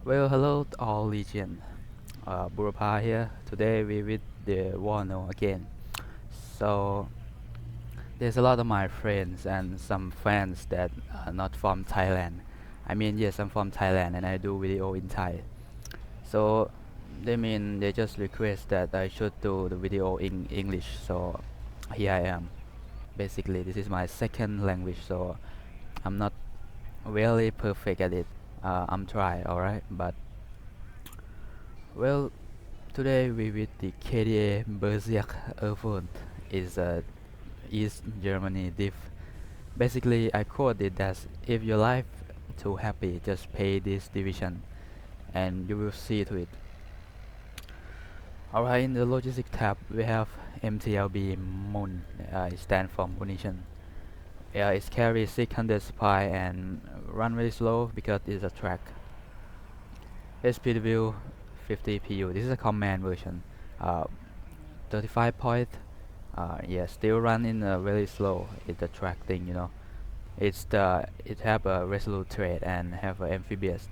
Well, hello to all Legion. Burapa here. Today we with the Warno again. So there's a lot of my friends and some fans that are not from Thailand. I mean, yes, I'm from Thailand and I do video in Thai. So they just request that I should do the video in English. So here I am. Basically, this is my second language, so I'm not really perfect at it. I'm trying, alright, but well, today we with the K.D.A Berserk Erfurt is a East Germany diff. Basically, I quoted that if your life too happy, just pay this division, and you will see to it. Alright, in the logistic tab, we have MTLB Mun. It stands for munition. It carries 600 supply and run very slow because it's a track. SPW 50 PU. This is a command version. 35 point. Yeah, still run in very slow. It's a track thing, you know. It have a resolute trade and have a amphibious.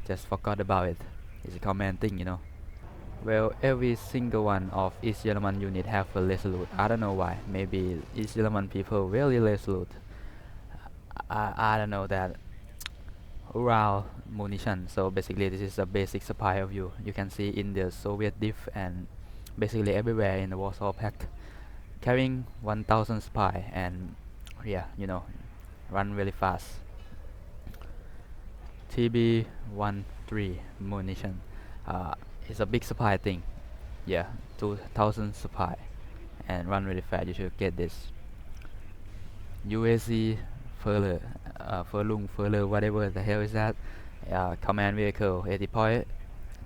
Just forgot about it. It's a command thing, you know. Well, every single one of East German unit have a resolute. I don't know why. Maybe East German people really resolute. I don't know that. Ural munition. So basically, this is a basic supply of you can see in the Soviet diff and basically everywhere in the Warsaw Pact, carrying 1000 supply and yeah, run really fast. TB13 munition. It's a big supply thing. Yeah, 2000 supply and run really fast. You should get this. UAC further, furlong, whatever the hell is that. Command vehicle 80 point,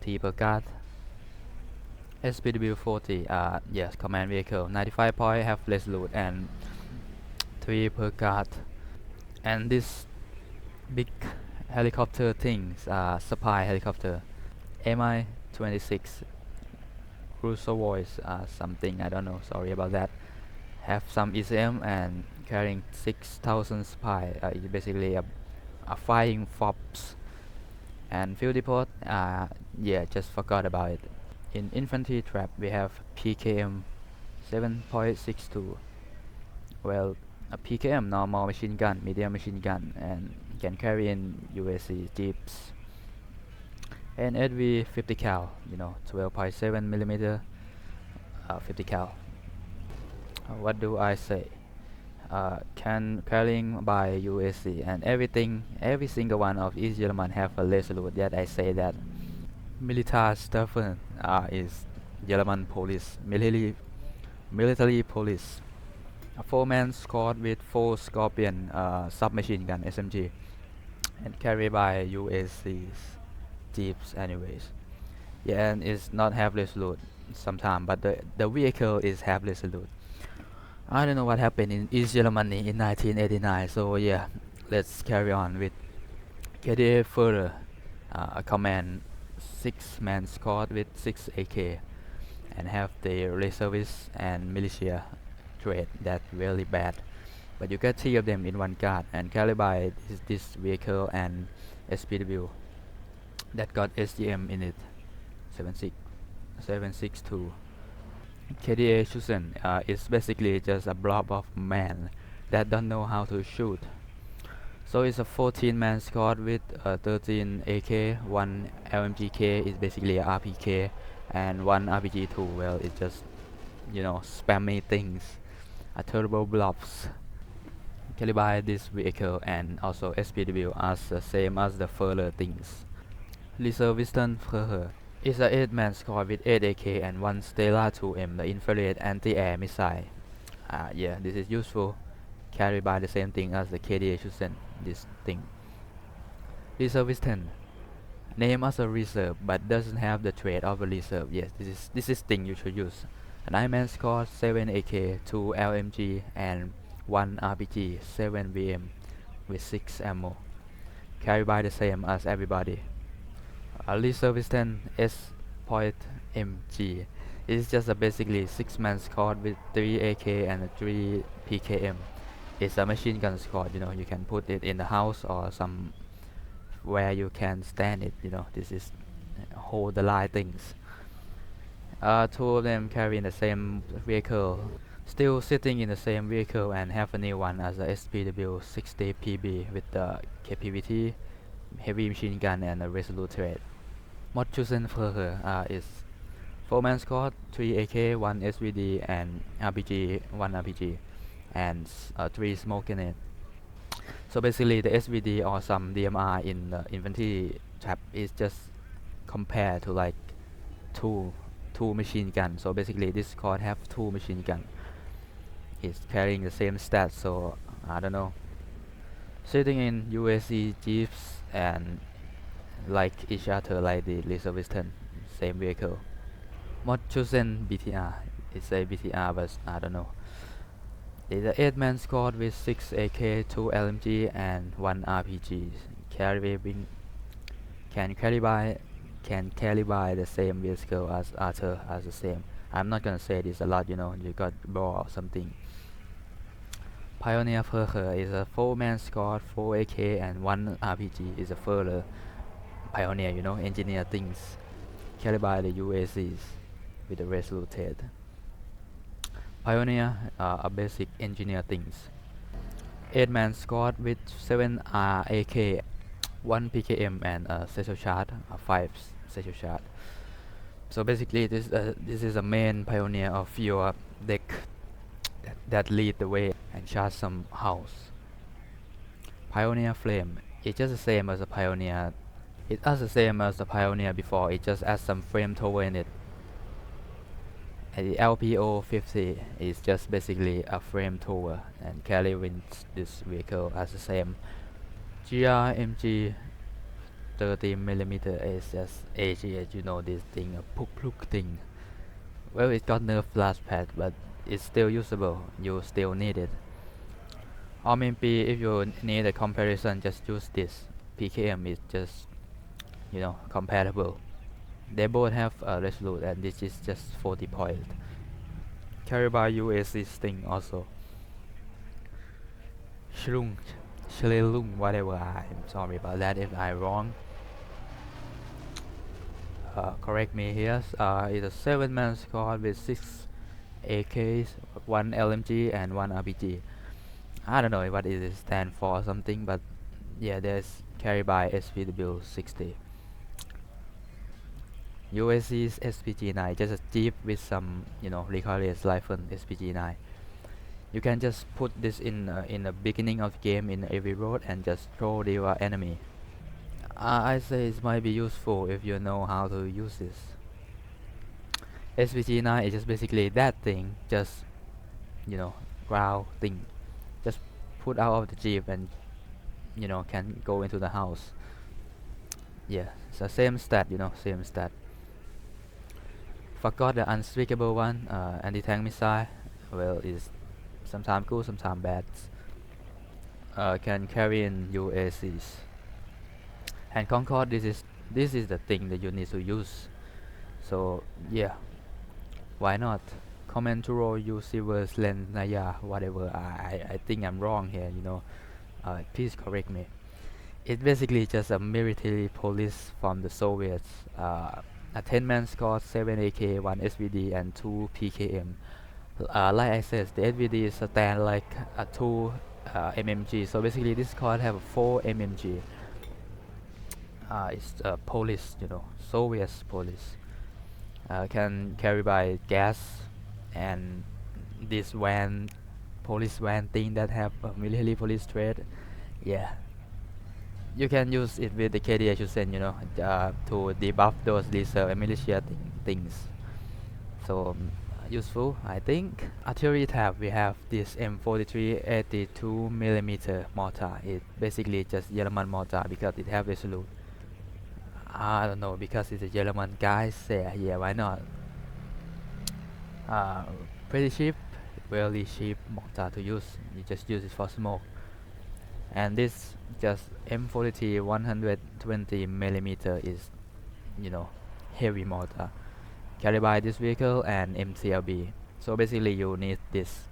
T per guard. SPW 40, yes, command vehicle 95 point, have less loot and 3 per guard. And this big helicopter things, supply helicopter, MI 26 cruiser voice, something I don't know, sorry about that. Have some ECM and carrying 6000 supply. It's basically a flying fops. And field depot, yeah, just forgot about it. In infantry trap we have PKM 7.62. Well, a PKM, normal machine gun, medium machine gun, and can carry in UAC jeeps. And HV 50 cal, 12.7 millimeter, 50 cal. What do I say? Can carrying by UAC and everything, every single one of East German have a resolute. That I say that Militärstaffen is German police, military police. A 4-man squad with 4 Scorpion submachine gun SMG and carried by UACs, jeeps anyways. Yeah, and it's not have resolute sometime, but the vehicle is have resolute. I don't know what happened in East Germany in 1989, so yeah, let's carry on with K.D.A further. A command 6-man squad with 6 AK and have the reservists and militia trade that really bad. But you get 3 of them in one guard and carry by this vehicle and SPW that got SGM in it 762. K.D.A Schussen is basically just a blob of man that don't know how to shoot. So it's a 14-man squad with 13 AK, 1 LMGK is basically a RPK, and 1 RPG2. Well, it's just, spammy things, a turbo blobs. Calibrate this vehicle and also SPW as the same as the further things. Reservistan Furher is a 8-man squad with 8 AK and 1 Stella 2M, the infrared anti-air missile. Yeah, this is useful. Carried by the same thing as the K.D.A Schussen, this thing. Reservistan, name as a reserve but doesn't have the trait of a reserve. Yes, this is thing you should use. A 9-man squad, 7 AK, 2 LMG and 1 RPG, 7 VM with 6 ammo. Carried by the same as everybody. Reservistan S point MG is just a basically 6-man squad with 3 AK and 3 PKM. It's a machine gun squad, you can put it in the house or some where you can stand it, you know. This is hold the line things. Two of them carry in the same vehicle, still sitting in the same vehicle, and have a new one as a SPW 60 PB with the KPVT, heavy machine gun, and a resolute turret. Mod chosen for her is 4-man squad, 3 AK, 1 SVD, and RPG, 1 RPG, and 3 smoke grenade. So basically, the SVD or some DMR in the infantry trap is just compared to like two machine gun. So basically, this squad have 2 machine gun. He's carrying the same stats, so I don't know. Sitting in UAC jeeps and like each other, like the reserviston, same vehicle. Mod chosen BTR. It's a BTR, but I don't know. It's an 8-man squad with 6 AK, 2 LMG, and 1 RPG. Carrying can carry by the same vehicle as other as the same. I'm not gonna say this a lot, you know. You got ball or something. Pioneer Further is a 4-man squad, 4 AK, and 1 RPG. Is a further Pioneer, you know, engineer things. Carry by the UACs with the resolute head. Pioneer are basic engineer things. 8-man squad with 7 AK, 1 PKM, and a satchel charge, 5 satchel charge. So basically, this is a main pioneer of your deck that lead the way and charge some house. Pioneer flame. It's just the same as a pioneer. It is the same as the pioneer before. It just adds some flame tower in it. And the LPO 50 is just basically a frame tower and carry wins this vehicle as the same. GRMG 30mm is just AG, as you know, this thing, a puk thing. Well, it got nerf last patch, but it's still usable. You still need it. Or maybe if you need a comparison, just use this. PKM is just, you know, compatible. They both have a resolute, and this is just 40 point. Carry by UAC thing also. Shlelung, whatever. I'm sorry about that if I'm wrong. Correct me here. It's a 7-man squad with 6 AKs, 1 LMG, and 1 RPG. I don't know what it stands for or something, but yeah, there's carried by SPW 60. UAC's SPG9, just a jeep with some, you know, recoilless rifle SPG9. You can just put this in the beginning of the game in every road and just throw the enemy. I say it might be useful if you know how to use this. SPG9 is just basically that thing, just, you know, ground thing. Just put out of the jeep and, you know, can go into the house. Yeah, it's the same stat, you know, same stat. Forgot the unspeakable one, anti-tank missile. Well, it's sometimes good, sometimes bad. Can carry in UACs. And Concord, this is the thing that you need to use. So yeah, why not? Commenturo Usiverse Lens Naya, whatever. I think I'm wrong here, you know. Please correct me. It's basically just a military police from the Soviets. A 10-man squad, 7 AK, 1 SVD, and 2 PKM. Like I said, the SVD stand like a 2 MMG. So basically, this squad have 4 MMG. It's police, you know, Soviet police. Can carry by gas, and this van, police van thing that have a military police trade. Yeah, you can use it with the K.D.A. you know, to debuff those reserve and militia things. So useful, I think. Artillery tab, we have this M43 82mm mortar. It basically just German mortar because it have resolute. I don't know, because it's a German guy say, yeah, why not? Pretty cheap, really cheap mortar to use. You just use it for smoke. And this just M43 120mm is, you know, heavy mortar carried by this vehicle and MCLB. So basically you need this.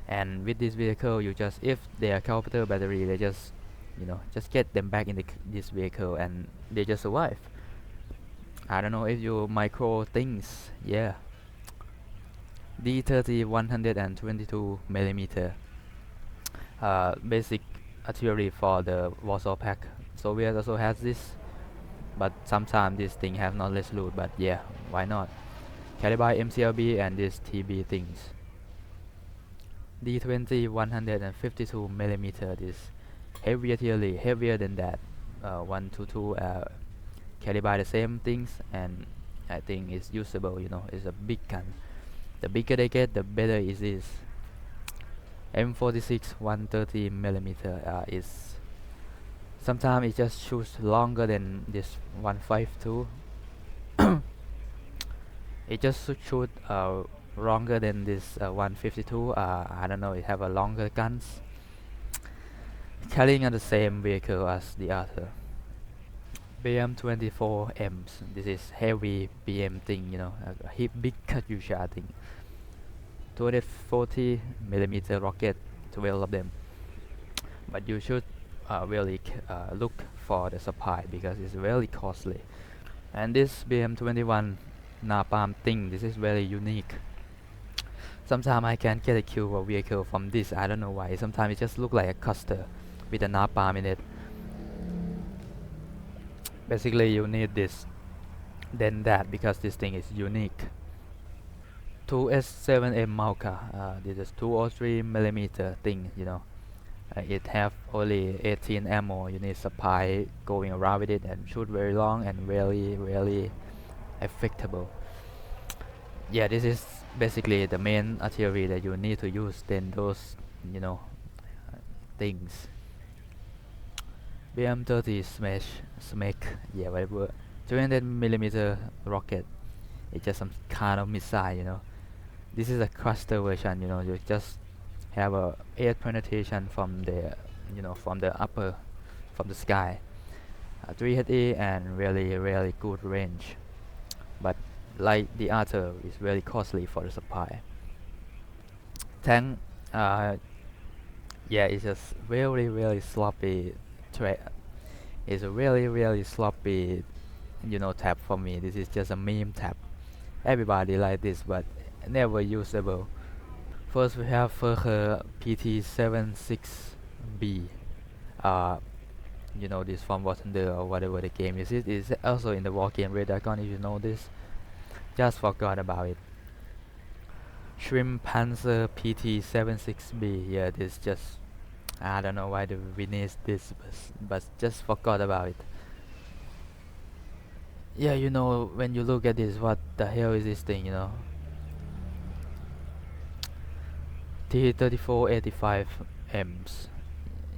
And with this vehicle, you just, if they are helicopter battery, they just just get them back in this vehicle and they just survive. I don't know if you micro things. Yeah. D30 122 millimeter. Basic artillery for the Warsaw Pack. Soviet also has this, but sometimes this thing have not less loot. But yeah, why not? K.D.A MCLB and this TB things. D20 152 millimeter. This heavy artillery, heavier than that. 122. K.D.A the same things, and I think it's usable. It's a big gun. The bigger they get, the better it is. M46 130 millimeter is sometimes it just shoots longer than this 152. It just shoot longer than this 152. I don't know. It have a longer guns, carrying on the same vehicle as the other. BM24Ms. This is heavy BM thing. A big Katyusha thing. 240 millimeter rocket, 12 of them. But you should really look for the supply because it's very costly. And this BM21 napalm thing, this is very unique. Sometimes I can get a kill or vehicle from this. I don't know why. Sometimes it just look like a cluster with a napalm in it. Basically, you need this, then that, because this thing is unique. 2S7M Mauka. This is 203 millimeter thing. It have only 18 ammo. You need supply going around with it and shoot very long and really effectable. Yeah, this is basically the main artillery that you need to use. Then those things. BM30 Smack, yeah, whatever. 200 millimeter rocket. It's just some kind of missile. This is a cluster version. You just have a air penetration from the sky. 3HE and really good range, but like the other is very costly for the supply. Tank, yeah, it's just really sloppy. It's a really sloppy tab for me. This is just a meme tab. Everybody like this, but never usable. First we have Furker PT76B. This from War Thunder or whatever the game is. It is also in the war game Red Dragon. If you know this, just forgot about it. Shrimp Panzer PT76B. Yeah, this just, I don't know why we need this, but just forgot about it. Yeah, when you look at this, what the hell is this thing? T3485Ms.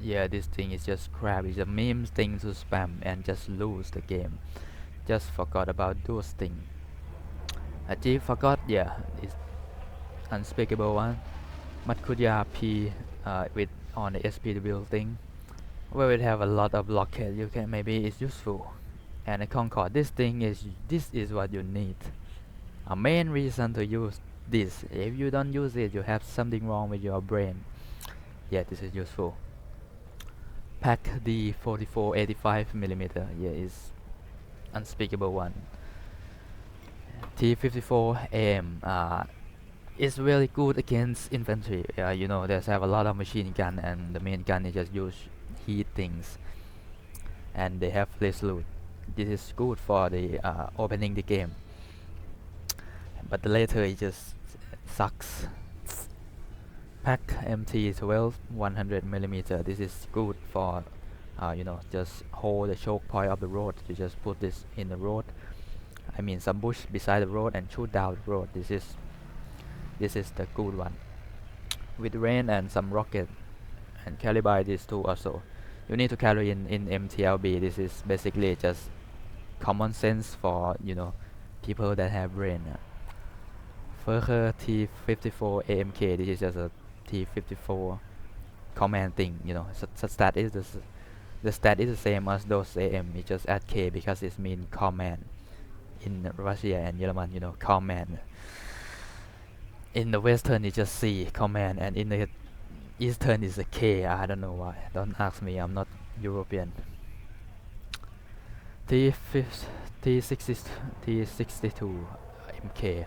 Yeah, this thing is just crap. It's a meme thing to spam and just lose the game. Just forgot about those things. G forgot. Yeah, it's unspeakable one. Matkudia P with on the SPW thing, where it have a lot of blockade. You can, maybe it's useful. And a Concord. This is what you need. A main reason to use this. If you don't use it, you have something wrong with your brain. Yeah, this is useful. Pack D44 85mm. Yeah, is unspeakable one. T54AM. It's really good against infantry. There's have a lot of machine gun, and the main gun is just use heat things, and they have less loot. This is good for the opening the game, but later it just sucks. Pack MT12 100mm. This is good for just hold the choke point of the road. You just put this in the road, I mean some bush beside the road, and shoot down the road. This is the good one, with rain and some rocket, and carry by these two also. You need to carry in MTLB. This is basically just common sense for people that have brain. Further T54 AMK. This is just a T54 command thing. The stat is the stat is the same as those AM. It just add K because it means command in Russia and German. Command. In the Western it's just C, command, and in the Eastern is a K. I don't know why. Don't ask me. I'm not European. T5 T60 T62 MK.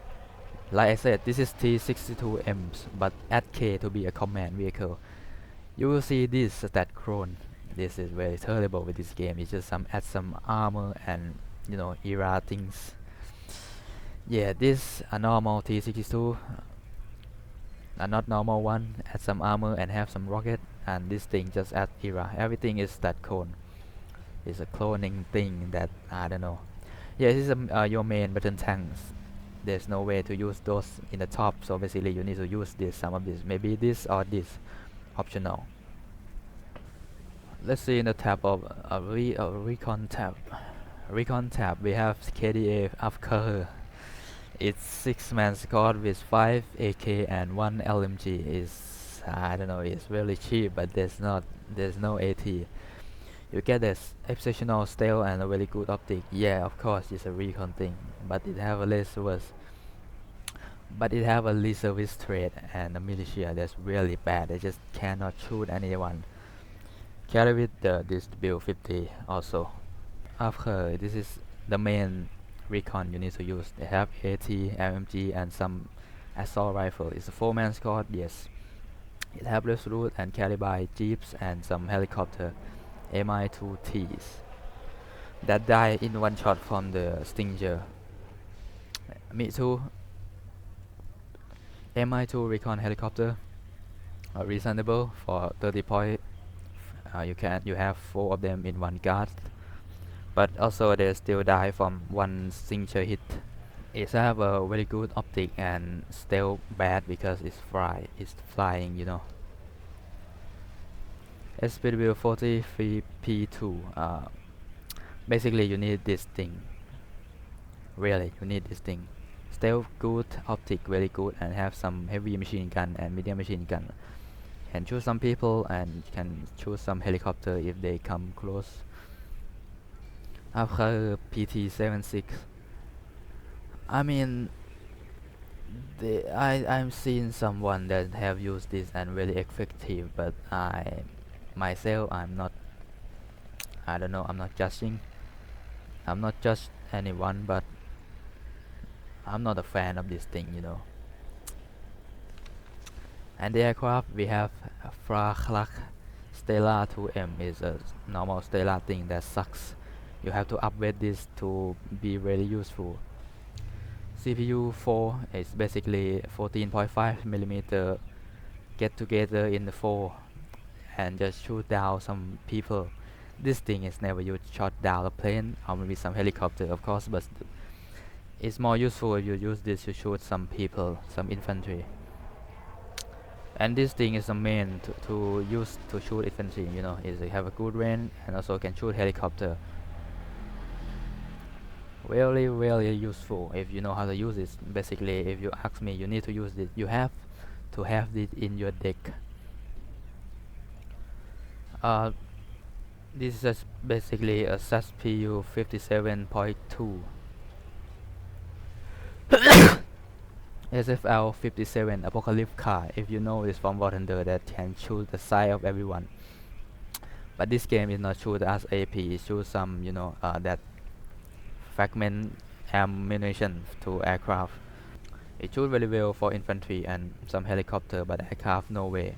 Like I said, this is T62Ms, but add K to be a command vehicle. You will see this stat clone. This is very terrible with this game. It's just add some armor and era things. Yeah, this a normal T62, a not normal one. Add some armor and have some rocket, and this thing just add era. Everything is stat clone. It's a cloning thing that I don't know. Yeah, this is your main button tanks. There's no way to use those in the top, so basically you need to use some of this, maybe this or this, optional. Let's see in the tab of recon tab. Recon tab, we have K.D.A. Afker. It's 6-man squad with 5 AK and 1 LMG. Is I don't know, it's really cheap, but there's no AT. You get this exceptional stealth and a very good optic. Yeah, of course, it's a recon thing, but it have a less service. But it have a least service trade and a militia that's really bad. They just cannot shoot anyone. Carry with this build 50 also. After this is the main recon you need to use. They have AT, MMG, and some assault rifle. It's a 4-man squad. Yes, it have Resolute and carried by jeeps and some helicopter. Mi-2Ts that die in one shot from the Stinger. Me too. Mi-2 recon helicopter are reasonable for 30 point. You have 4 of them in one guard, but also they still die from one Stinger hit. It have a very good optic and still bad because it's flying, SPW-40 basically you need this thing. Really, you need this thing. Stealth good, optic very good, and have some heavy machine gun and medium machine gun. Can shoot some people and can shoot some helicopter if they come close. After PT-76, I mean, I'm seeing someone that have used this and really effective, but myself, I'm not. I don't know. I'm not judging. I'm not judge anyone, but I'm not a fan of this thing, And the aircraft we have Flak Stella 2M is a normal Stella thing that sucks. You have to upgrade this to be really useful. CPU 4 is basically 14.5mm get together in the 4 and just shoot down some people. This thing is never used shot down a plane or maybe some helicopter, of course, but it's more useful if you use this to shoot some people, some infantry. And this thing is the main to use to shoot infantry, is it have a good range and also can shoot helicopter. Really, really useful if you know how to use it. Basically, if you ask me, you need to use it. You have to have it in your deck. This is basically a SASPU 57.2 SFL 57 Apocalypse car. If you know it's from War Thunder that can shoot the side of everyone. But this game is not shoot as AP. It shoots some that fragment ammunition to aircraft. It shoots very well for infantry and some helicopter, but aircraft no way.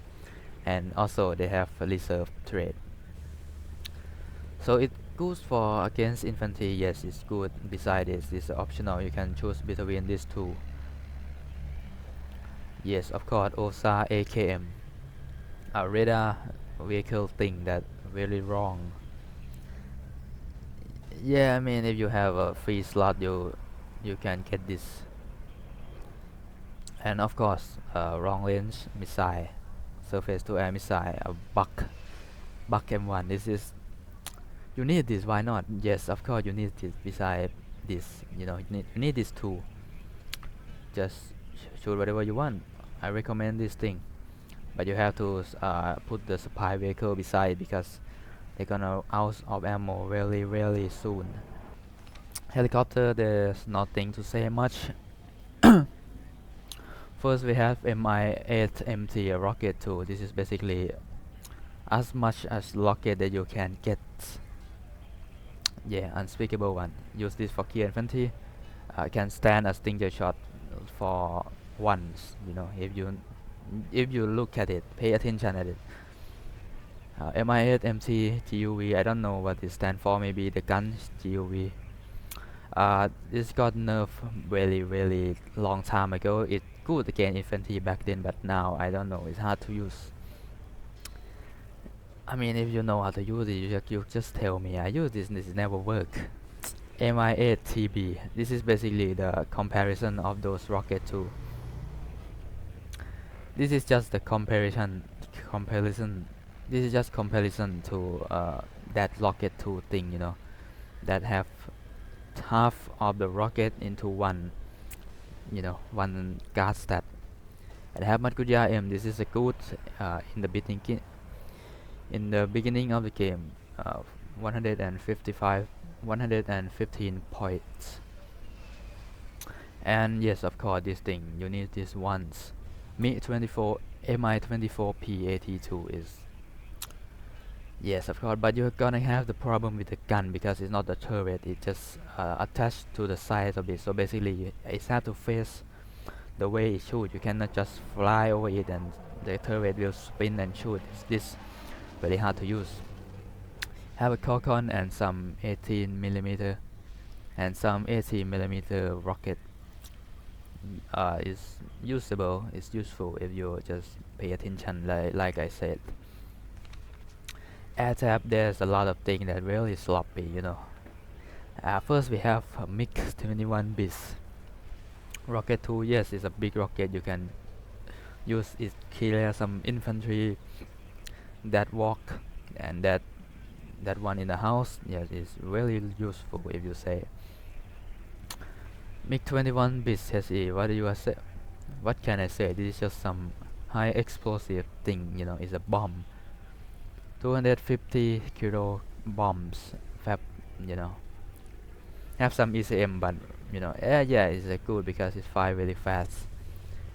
And also they have a reserve trade. So it goes for against infantry. Yes, it's good. Besides this, it's optional. You can choose between these two. Yes, of course, OSA AKM, a radar vehicle thing that really wrong. Yeah, I mean, if you have a free slot, you can get this. And of course, long range missile, surface to air missile, a Buck M1. This is you need this. Why not? Yes, of course you need this. Besides this, you need this too. Just shoot whatever you want. I recommend this thing, but you have to put the supply vehicle beside because they're gonna out of ammo really, really soon. Helicopter, there's nothing to say much. First we have Mi-8 MT rocket 2. This is basically as much as rocket that you can get. Yeah, unspeakable one. Use this for key infantry. Can stand a stinger shot for once. If you look at it, pay attention at it. MI8 MT GUV. I don't know what it stands for. Maybe the gun GUV. This got nerfed really long time ago. It good against infantry back then, but now I don't know. It's hard to use. I mean, if you know how to use it, you just tell me. I use this never work. MI8 TB. This is basically the comparison of those rocket 2. This is just the comparison. This is just comparison to that rocket 2 thing, that have half of the rocket into one guard stat. And have Matkuja M. This is a good in the beginning of the game. 115 points. And yes, of course, this thing you need this once. Mi-24 Mi-24 PAT2 is, yes, of course, but you're gonna have the problem with the gun because it's not a turret. It's just attached to the side of it. So basically, it have to face the way it shoot. You cannot just fly over it and the turret will spin and shoot. This very hard to use. Have a Kokon and some 18mm and some 18mm rocket. Is usable. It's useful if you just pay attention, like I said. Air tab, there's a lot of things that really sloppy. First we have MiG-21 bis. Rocket 2, yes, it's a big rocket. You can use it clear some infantry that walk, and that one in the house. Yes, is really useful if you say. MiG-21 bis HE. What can I say? This is just some high explosive thing. It's a bomb. 250 kilo bombs. Fab. Have some ECM, but yeah, it's good because it fires really fast,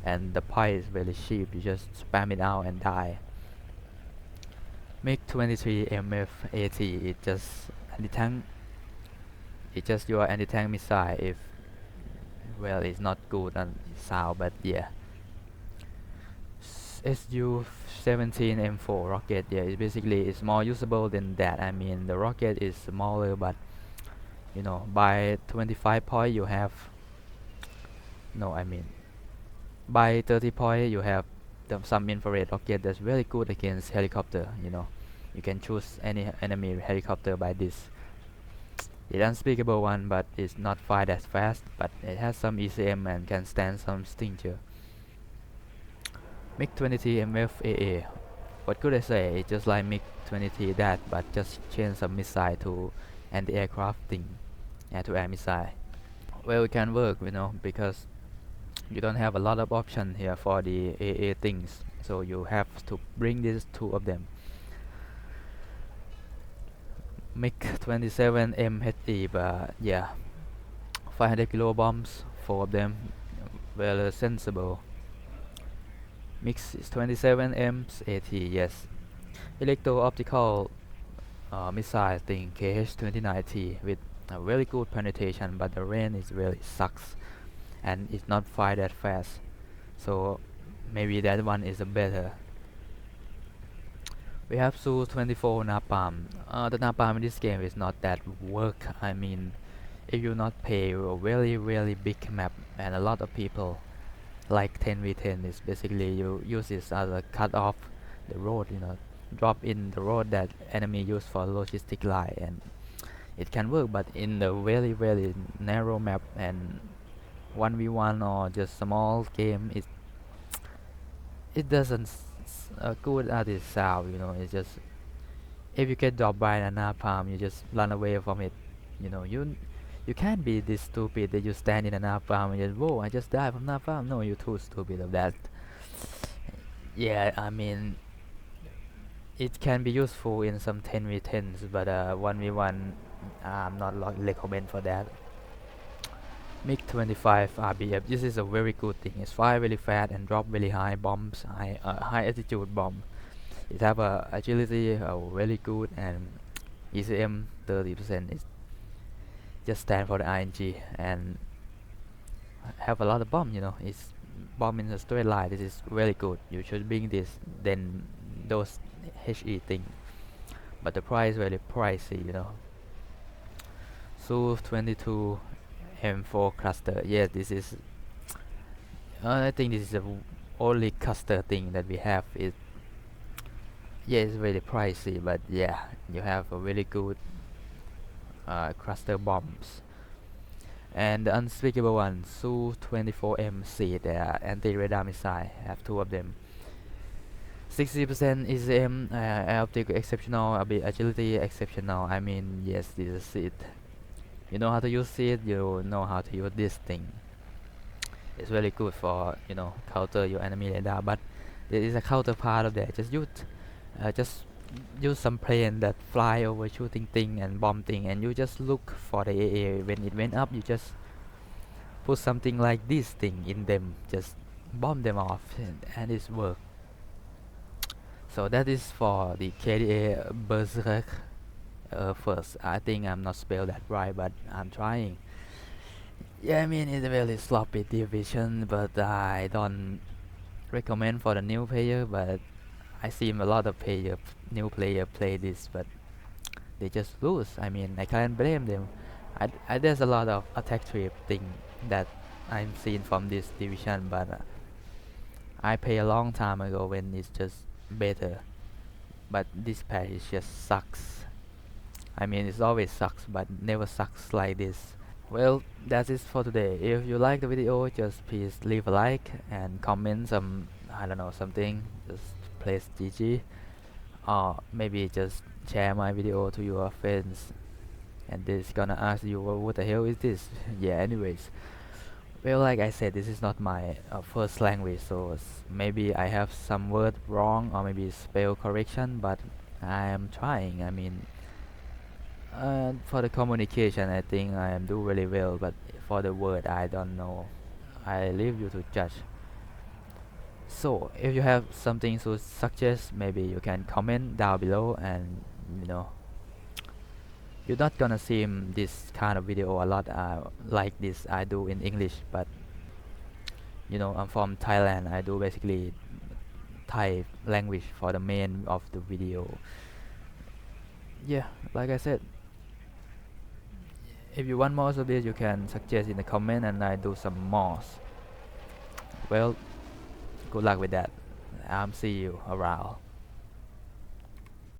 and the price is really cheap. You just spam it out and die. MiG-23 MF-AT. It just anti-tank. It's just your anti-tank missile. It's not good on sound, but yeah. Su-17 M4 rocket. Yeah, it's more usable than that. I mean, the rocket is smaller, but by 25 point you have, no, I mean, by 30 point you have some infrared rocket that's really good against helicopter. You can choose any enemy helicopter by this. It's unspeakable one, but it's not fire that fast, but it has some ECM and can stand some stinger. MiG-23 MFAA. What could I say? It's just like MiG-23 that, but just change some missile to anti-aircraft thing, air-to-air missile. Well, it can work, because you don't have a lot of options here for the AA things, so you have to bring these two of them. MiG-27 MHE, but yeah, 500 kilo bombs, 4 of them, well sensible. MiG-27 MAT, yes. Electro-optical missile thing, KH-29T, with a really good penetration, but the range is really sucks, and it's not fire that fast. So maybe that one is a better. We have Su-24 napalm. The napalm in this game is not that work. I mean, if you not pay a really big map and a lot of people, like 10v10, is basically you use this as a cut off the road, drop in the road that enemy use for logistic line, and it can work. But in the very narrow map and 1v1 or just small game, it doesn't good at its sound. It's just, if you get dropped by a napalm, you just run away from it. You can't be this stupid that you stand in a napalm and just, whoa, I just died from napalm. No, you're too stupid of that. Yeah, I mean, it can be useful in some 10v10s, but 1v1, I'm not recommend for that. MiG-25 RBF. This is a very good thing. It's fire really fast and drop really high bombs, high altitude bomb. It have a agility really good, and ECM 30% is just stand for the ing, and have a lot of bomb. It's bomb in a straight line. This is really good. You should bring this then those HE thing, but the price very pricey. So 22 M4 cluster. Yes, this is. I think this is the only cluster thing that we have. Yeah, it's very pricey, but yeah, you have a really good cluster bombs. And the unspeakable one, Su-24MC, they are anti-radar missile. Have two of them. 60% is optic exceptional, a bit agility exceptional. I mean, yes, this is it. You know how to use it. You know how to use this thing. It's really good for counter your enemy radar. But there is a counterpart of that. Just use some plane that fly over shooting thing and bomb thing, and you just look for the AA. When it went up, you just put something like this thing in them, just bomb them off, and it's work. So that is for the K.D.A. Berserk. First, I think I'm not spell that right, but I'm trying. Yeah, I mean it's a very sloppy division, but I don't recommend for the new player. But I see a lot of new player play this, but they just lose. I mean, I can't blame them. There's a lot of attack trip thing that I'm seeing from this division, but I play a long time ago when it's just better. But this patch is just sucks. I mean, it's always sucks, but never sucks like this. Well, that's it for today. If you like the video, just please leave a like and comment some, I don't know, something. Just place GG, or maybe just share my video to your friends, and they're gonna ask you, what the hell is this? Yeah, anyways. Well, like I said, this is not my first language, so maybe I have some word wrong or maybe spell correction, but I am trying. I mean, for the communication, I think I am do really well, but for the word, I don't know. I leave you to judge. So, if you have something to suggest, maybe you can comment down below, and you're not gonna see this kind of video a lot like this I do in English, but I'm from Thailand. I do basically Thai language for the main of the video. Yeah, like I said, if you want more of this, you can suggest in the comment and I do some more. Well, good luck with that. See you around.